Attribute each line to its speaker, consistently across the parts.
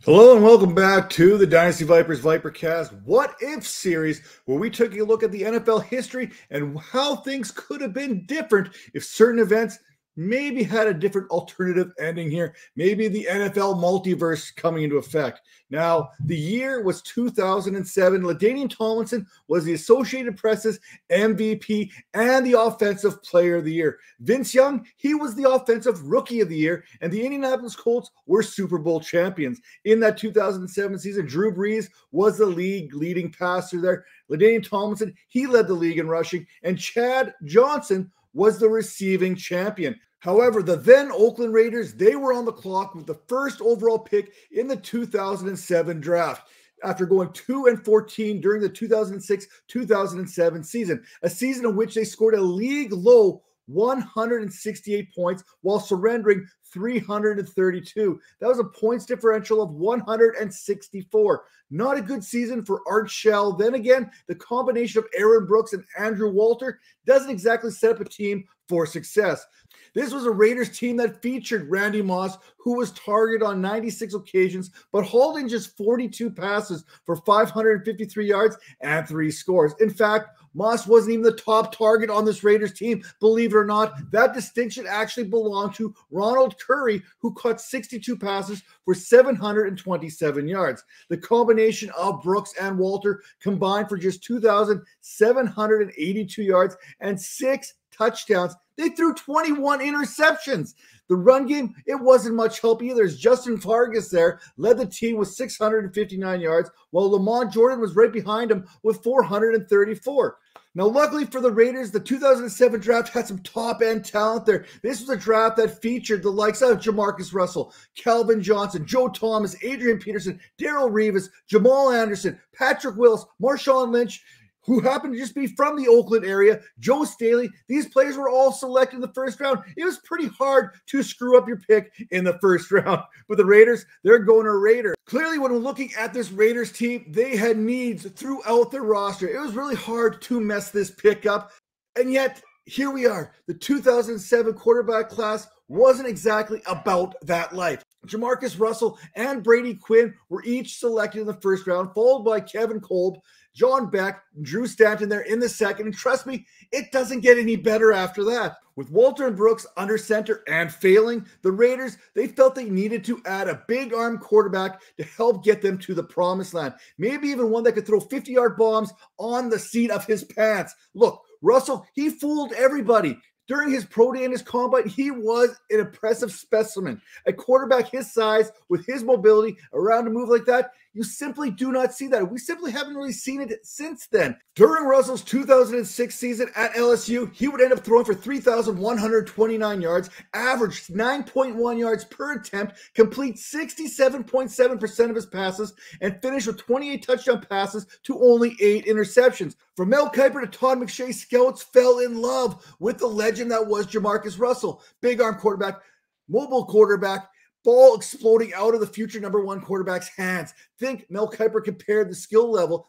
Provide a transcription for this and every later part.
Speaker 1: Hello and welcome back to the Dynasty Vipers Vipercast What If series, where we took a look at the NFL history and how things could have been different if certain events maybe had a different alternative ending here. Maybe the NFL multiverse coming into effect. Now, the year was 2007. LaDainian Tomlinson was the Associated Press's MVP and the Offensive Player of the Year. Vince Young, he was the Offensive Rookie of the Year, and the Indianapolis Colts were Super Bowl champions. In that 2007 season, Drew Brees was the league leading passer there. LaDainian Tomlinson, he led the league in rushing, and Chad Johnson was the receiving champion. However, the then Oakland Raiders, they were on the clock with the first overall pick in the 2007 draft after going 2-14 during the 2006-2007 season, a season in which they scored a league-low 168 points while surrendering 332. That was a points differential of 164. Not a good season for Art Shell. Then again, the combination of Aaron Brooks and Andrew Walter doesn't exactly set up a team for success. This was a Raiders team that featured Randy Moss, who was targeted on 96 occasions, but hauled in just 42 passes for 553 yards and 3 scores. In fact, Moss wasn't even the top target on this Raiders team. Believe it or not, that distinction actually belonged to Ronald Curry, who caught 62 passes for 727 yards. The combination of Brooks and Walter combined for just 2,782 yards and 6 touchdowns. They threw 21 interceptions. The run game, it wasn't much help either, as Justin Vargas there led the team with 659 yards, while Lamont Jordan was right behind him with 434. Now, luckily for the Raiders, the 2007 draft had some top-end talent there. This was a draft that featured the likes of JeMarcus Russell, Calvin Johnson, Joe Thomas, Adrian Peterson, Darrelle Revis, Jamal Anderson, Patrick Willis, Marshawn Lynch, who happened to just be from the Oakland area, Joe Staley. These players were all selected in the first round. It was pretty hard to screw up your pick in the first round. But the Raiders, they're going to Raiders. Clearly, when we're looking at this Raiders team, they had needs throughout their roster. It was really hard to mess this pick up. And yet, here we are. The 2007 quarterback class wasn't exactly about that life. JeMarcus Russell and Brady Quinn were each selected in the first round, followed by Kevin Kolb, John Beck, Drew Stanton there in the second. And trust me, it doesn't get any better after that. With Walter and Brooks under center and failing, the Raiders, they felt they needed to add a big arm quarterback to help get them to the promised land. Maybe even one that could throw 50-yard bombs on the seat of his pants. Look, Russell, he fooled everybody. During his pro day and his combine, he was an impressive specimen. A quarterback his size, with his mobility, around to move like that, you simply do not see that. We simply haven't really seen it since then. During Russell's 2006 season at LSU, he would end up throwing for 3,129 yards, average 9.1 yards per attempt, complete 67.7% of his passes, and finish with 28 touchdown passes to only 8 interceptions. From Mel Kiper to Todd McShay, scouts fell in love with the legend that was JeMarcus Russell. Big arm quarterback, mobile quarterback, ball exploding out of the future number 1 quarterback's hands. Think Mel Kiper compared the skill level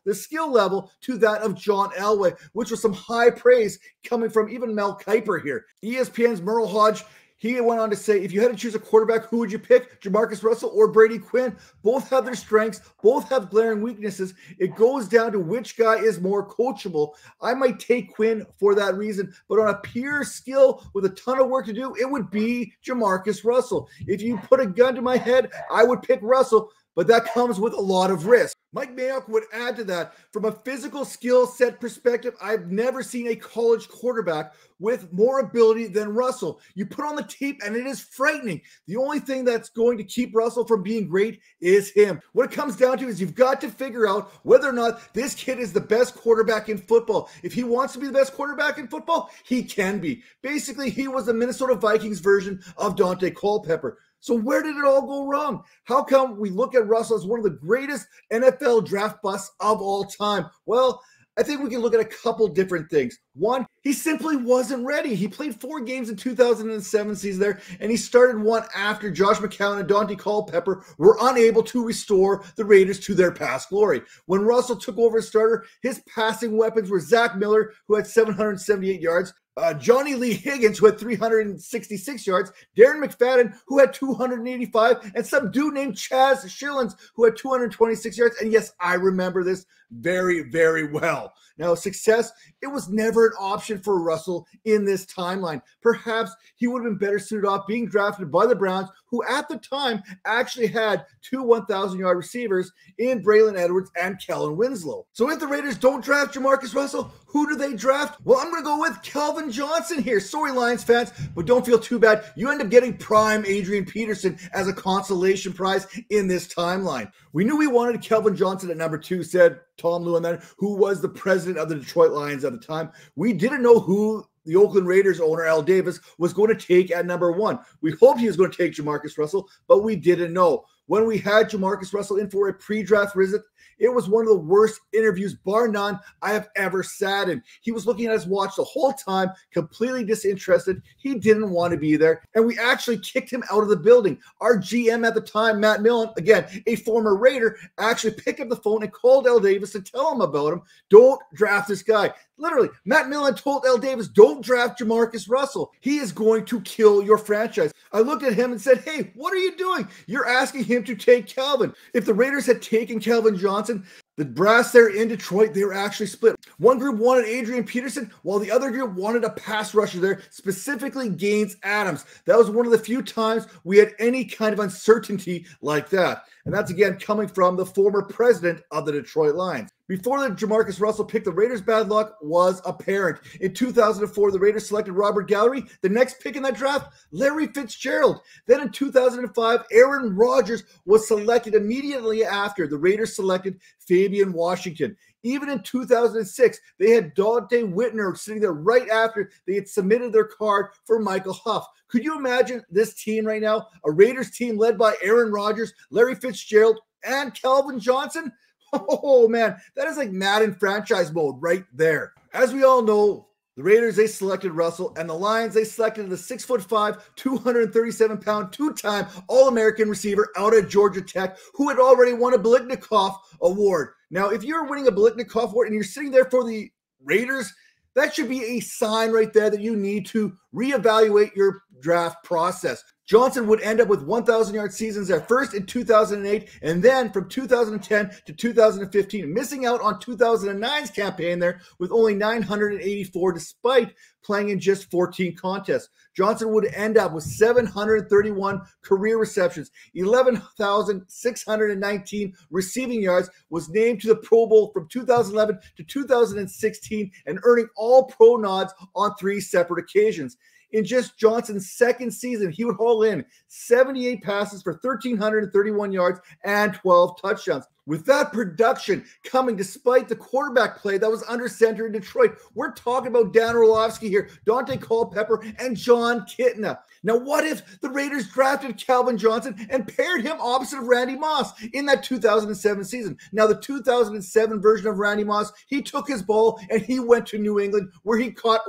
Speaker 1: to that of John Elway, which was some high praise coming from even Mel Kiper here. ESPN's Merle Hodge, he went on to say, if you had to choose a quarterback, who would you pick? JeMarcus Russell or Brady Quinn? Both have their strengths. Both have glaring weaknesses. It goes down to which guy is more coachable. I might take Quinn for that reason, but on a pure skill with a ton of work to do, it would be JeMarcus Russell. If you put a gun to my head, I would pick Russell, but that comes with a lot of risk. Mike Mayock would add to that, from a physical skill set perspective, I've never seen a college quarterback with more ability than Russell. You put on the tape and it is frightening. The only thing that's going to keep Russell from being great is him. What it comes down to is you've got to figure out whether or not this kid is the best quarterback in football. If he wants to be the best quarterback in football, he can be. Basically, he was the Minnesota Vikings version of Dante Culpepper. So where did it all go wrong? How come we look at Russell as one of the greatest NFL draft busts of all time? Well, I think we can look at a couple different things. One, he simply wasn't ready. He played 4 games in 2007 season there, and he started one after Josh McCown and Dante Culpepper were unable to restore the Raiders to their past glory. When Russell took over as starter, his passing weapons were Zach Miller, who had 778 yards, Johnny Lee Higgins, who had 366 yards, Darren McFadden, who had 285, and some dude named Chaz Schillens, who had 226 yards. And yes, I remember this very, very well. Now, success, it was never an option for Russell in this timeline. Perhaps he would have been better suited off being drafted by the Browns, who at the time actually had two 1,000-yard receivers in Braylon Edwards and Kellen Winslow. So if the Raiders don't draft JeMarcus Russell, who do they draft? Well, I'm going to go with Calvin Johnson here. Sorry, Lions fans, but don't feel too bad. You end up getting prime Adrian Peterson as a consolation prize in this timeline. We knew we wanted Calvin Johnson at number 2, said Tom Lewin, who was the president of the Detroit Lions at the time. We didn't know who the Oakland Raiders owner, Al Davis, was going to take at number 1. We hoped he was going to take JeMarcus Russell, but we didn't know. When we had JeMarcus Russell in for a pre-draft visit, it was one of the worst interviews, bar none, I have ever sat in. He was looking at his watch the whole time, completely disinterested. He didn't want to be there, and we actually kicked him out of the building. Our GM at the time, Matt Millen, again, a former Raider, actually picked up the phone and called Al Davis to tell him about him. Don't draft this guy. Literally, Matt Millen told Al Davis, don't draft JeMarcus Russell. He is going to kill your franchise. I looked at him and said, hey, what are you doing? You're asking him to take Calvin. If the Raiders had taken Calvin Johnson, the brass there in Detroit, they were actually split. One group wanted Adrian Peterson, while the other group wanted a pass rusher there, specifically Gaines Adams. That was one of the few times we had any kind of uncertainty like that. And that's, again, coming from the former president of the Detroit Lions. Before the JeMarcus Russell pick, the Raiders' bad luck was apparent. In 2004, the Raiders selected Robert Gallery. The next pick in that draft, Larry Fitzgerald. Then in 2005, Aaron Rodgers was selected immediately after. The Raiders selected Fabian Washington. Even in 2006, they had Dante Whitner sitting there right after they had submitted their card for Michael Huff. Could you imagine this team right now? A Raiders team led by Aaron Rodgers, Larry Fitzgerald, and Calvin Johnson? Oh, man, that is like Madden franchise mode right there. As we all know, the Raiders, they selected Russell, and the Lions, they selected the 6'5", 237-pound, two-time All-American receiver out of Georgia Tech, who had already won a Biletnikoff Award. Now, if you're winning a Biletnikoff Award and you're sitting there for the Raiders, that should be a sign right there that you need to reevaluate your draft process. Johnson would end up with 1,000-yard seasons there, first in 2008, and then from 2010 to 2015, missing out on 2009's campaign there with only 984 despite playing in just 14 contests. Johnson would end up with 731 career receptions, 11,619 receiving yards, was named to the Pro Bowl from 2011 to 2016, and earning All-Pro nods on 3 separate occasions. In just Johnson's second season, he would haul in 78 passes for 1,331 yards and 12 touchdowns. With that production coming despite the quarterback play that was under center in Detroit, we're talking about Dan Orlovsky here, Dante Culpepper, and John Kitna. Now, what if the Raiders drafted Calvin Johnson and paired him opposite of Randy Moss in that 2007 season? Now, the 2007 version of Randy Moss, he took his ball and he went to New England where he caught,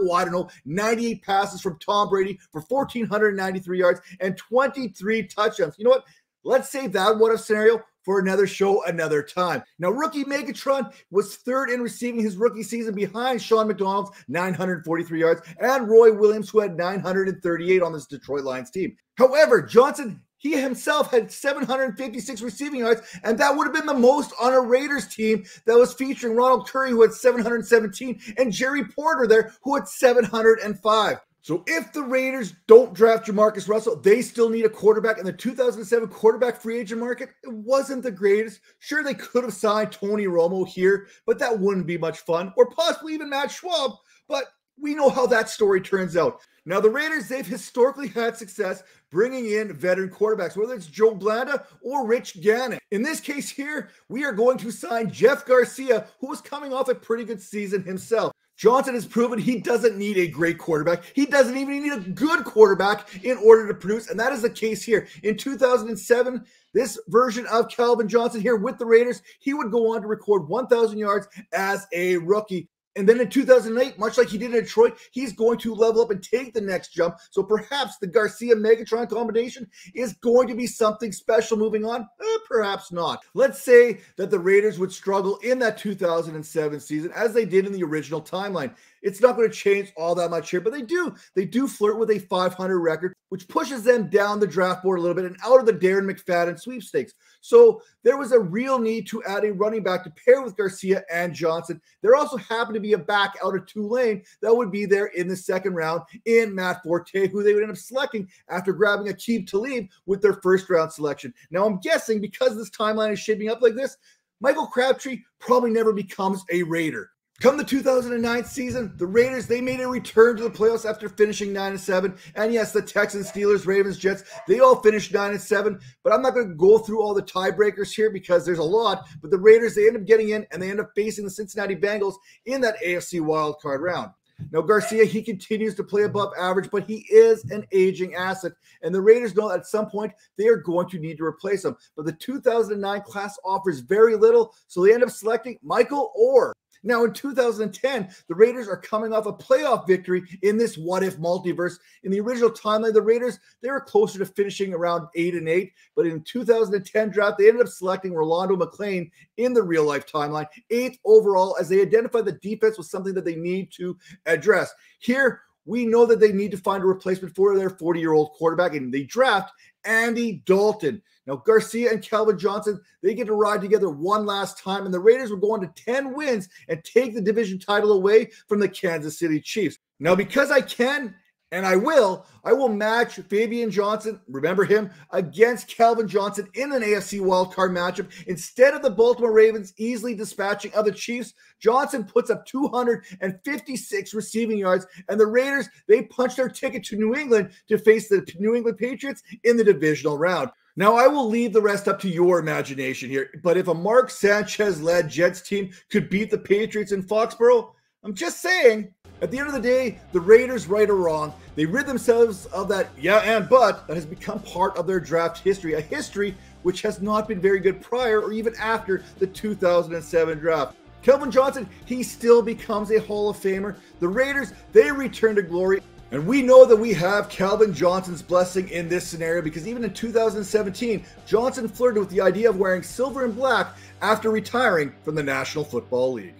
Speaker 1: 98 passes from Tom Brady for 1,493 yards and 23 touchdowns. You know what? Let's save that what if scenario for another show another time. Now, rookie Megatron was third in receiving his rookie season behind Sean McDonald's 943 yards and Roy Williams, who had 938 on this Detroit Lions team. However, Johnson, he himself had 756 receiving yards, and that would have been the most on a Raiders team that was featuring Ronald Curry, who had 717, and Jerry Porter there, who had 705. So if the Raiders don't draft JeMarcus Russell, they still need a quarterback. In the 2007 quarterback free agent market, it wasn't the greatest. Sure, they could have signed Tony Romo here, but that wouldn't be much fun, or possibly even Matt Schwab, but we know how that story turns out. Now, the Raiders, they've historically had success bringing in veteran quarterbacks, whether it's Joe Blanda or Rich Gannon. In this case here, we are going to sign Jeff Garcia, who was coming off a pretty good season himself. Johnson has proven he doesn't need a great quarterback. He doesn't even need a good quarterback in order to produce, and that is the case here. In 2007, this version of Calvin Johnson here with the Raiders, he would go on to record 1,000 yards as a rookie. And then in 2008, much like he did in Detroit, he's going to level up and take the next jump. So perhaps the Garcia-Megatron combination is going to be something special moving on. Perhaps not. Let's say that the Raiders would struggle in that 2007 season as they did in the original timeline. It's not going to change all that much here, but they do. They do flirt with a 500 record, which pushes them down the draft board a little bit and out of the Darren McFadden sweepstakes. So there was a real need to add a running back to pair with Garcia and Johnson. There also happened to be a back out of Tulane that would be there in the second round in Matt Forte, who they would end up selecting after grabbing Aqib Talib with their first round selection. Now, I'm guessing because this timeline is shaping up like this, Michael Crabtree probably never becomes a Raider. Come the 2009 season, the Raiders, they made a return to the playoffs after finishing 9-7. And yes, the Texans, Steelers, Ravens, Jets, they all finished 9-7. But I'm not going to go through all the tiebreakers here because there's a lot. But the Raiders, they end up getting in and they end up facing the Cincinnati Bengals in that AFC wildcard round. Now, Garcia, he continues to play above average, but he is an aging asset. And the Raiders know at some point they are going to need to replace him. But the 2009 class offers very little, so they end up selecting Michael Orr. Now, in 2010, the Raiders are coming off a playoff victory in this what-if multiverse. In the original timeline, the Raiders, they were closer to finishing around 8-8. But in 2010 draft, they ended up selecting Rolando McClain in the real-life timeline, 8th overall, as they identified the defense was something that they need to address. Here, we know that they need to find a replacement for their 40-year-old quarterback, and they draft Andy Dalton. Now, Garcia and Calvin Johnson, they get to ride together one last time, and the Raiders will go on to 10 wins and take the division title away from the Kansas City Chiefs. Now, because I can, and I will match Fabian Johnson, remember him, against Calvin Johnson in an AFC wildcard matchup. Instead of the Baltimore Ravens easily dispatching of the Chiefs, Johnson puts up 256 receiving yards, and the Raiders, they punch their ticket to New England to face the New England Patriots in the divisional round. Now, I will leave the rest up to your imagination here, but if a Mark Sanchez-led Jets team could beat the Patriots in Foxborough, I'm just saying, at the end of the day, the Raiders, right or wrong, they rid themselves of that yeah and but that has become part of their draft history, a history which has not been very good prior or even after the 2007 draft. Calvin Johnson, he still becomes a Hall of Famer. The Raiders, they return to glory. And we know that we have Calvin Johnson's blessing in this scenario because even in 2017, Johnson flirted with the idea of wearing silver and black after retiring from the National Football League.